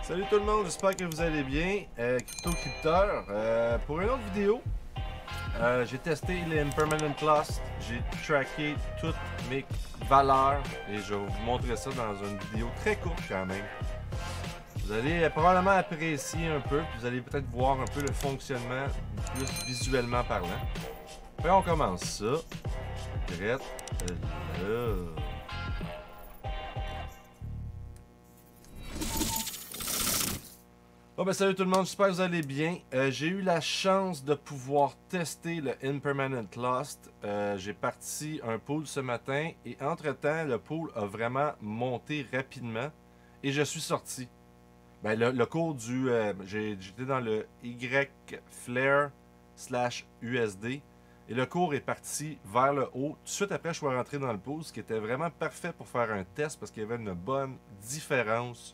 Salut tout le monde, j'espère que vous allez bien. CryptoCrypteur, pour une autre vidéo, j'ai testé les Impermanent Lost, j'ai tracké toutes mes valeurs et je vais vous montrer ça dans une vidéo très courte quand même. Vous allez probablement apprécier un peu, puis vous allez peut-être voir un peu le fonctionnement plus visuellement parlant. Puis on commence ça. Direct là. Bon ben salut tout le monde, j'espère que vous allez bien. J'ai eu la chance de pouvoir tester le Impermanent Lost. J'ai parti un pool ce matin et entre temps le pool a vraiment monté rapidement et je suis sorti. Ben le cours du... j'étais dans le YFlare/USD et le cours est parti vers le haut. Tout de suite après je suis rentré dans le pool, ce qui était vraiment parfait pour faire un test parce qu'il y avait une bonne différence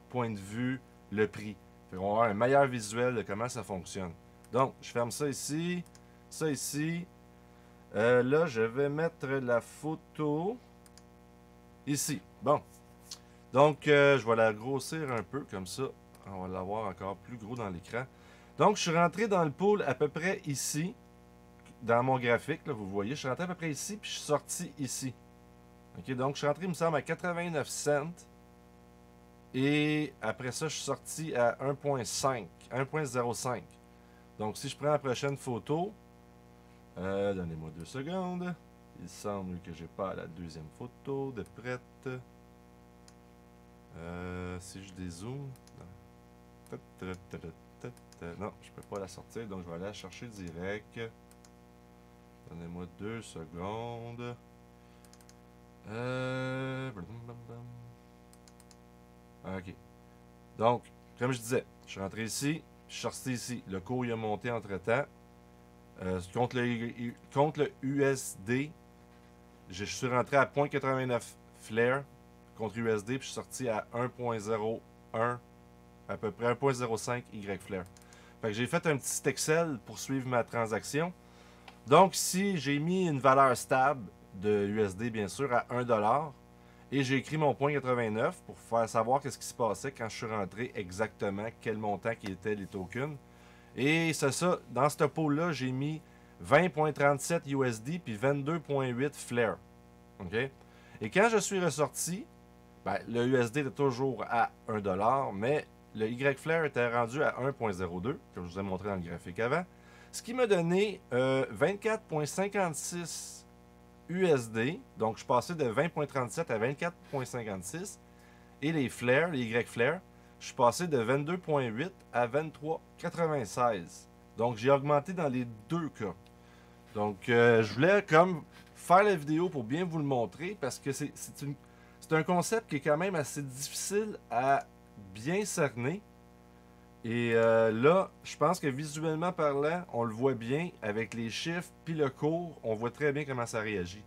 point de vue le prix. On va avoir un meilleur visuel de comment ça fonctionne. Donc, je ferme ça ici. Ça ici. Là, je vais mettre la photo ici. Bon. Donc, je vais la grossir un peu comme ça. On va l'avoir encore plus gros dans l'écran. Donc, je suis rentré dans le pool à peu près ici. Dans mon graphique, là, vous voyez. Je suis rentré à peu près ici, puis je suis sorti ici. OK, donc je suis rentré, il me semble, à 89 cents. Et après ça, je suis sorti à 1.05. Donc, si je prends la prochaine photo, donnez-moi 2 secondes. Il semble que j'ai pas la deuxième photo de prête. Si je dézoome, non, je peux pas la sortir, donc je vais aller la chercher direct. Donnez-moi 2 secondes. Ok. Donc, comme je disais, je suis rentré ici, je suis sorti ici. Le cours il a monté entre temps. Contre le USD, je suis rentré à 0.89 Flare contre USD, puis je suis sorti à 1.01, à peu près 1.05 Y Flare. Fait que j'ai fait un petit Excel pour suivre ma transaction. Donc, ici, j'ai mis une valeur stable de USD, bien sûr, à 1$. Et j'ai écrit mon point 89 pour faire savoir qu'est-ce qui se passait quand je suis rentré exactement, quel montant qui étaient les tokens. Et c'est ça, dans ce pool-là, j'ai mis 20.37 USD puis 22.8 Flare. OK? Et quand je suis ressorti, ben, le USD était toujours à 1$, mais le Y Flare était rendu à 1.02, comme je vous ai montré dans le graphique avant. Ce qui m'a donné 24.56 USD, donc je passais de 20.37 à 24.56. Et les Flare, les Y Flare, je suis passé de 22.8 à 23.96. Donc j'ai augmenté dans les deux cas. Donc je voulais comme faire la vidéo pour bien vous le montrer parce que c'est un concept qui est quand même assez difficile à bien cerner. Et là, je pense que visuellement parlant, on le voit bien avec les chiffres puis le cours, on voit très bien comment ça réagit.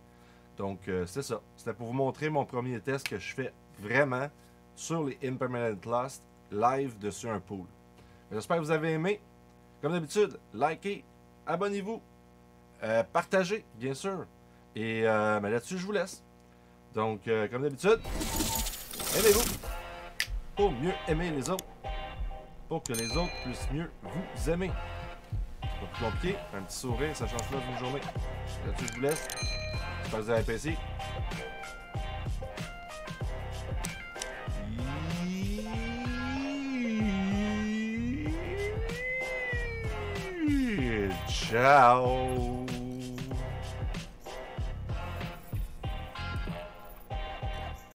Donc c'est ça. C'était pour vous montrer mon premier test que je fais vraiment sur les Impermanent Lost live dessus un pool. J'espère que vous avez aimé. Comme d'habitude, likez, abonnez-vous, partagez, bien sûr. Et mais là-dessus, je vous laisse. Donc, comme d'habitude, aimez-vous pour mieux aimer les autres. Pour que les autres puissent mieux vous aimer. C'est pas plus compliqué. Un petit sourire, ça change pas d'une journée. Là-dessus, je vous laisse. J'espère que vous avez apprécié. Ciao!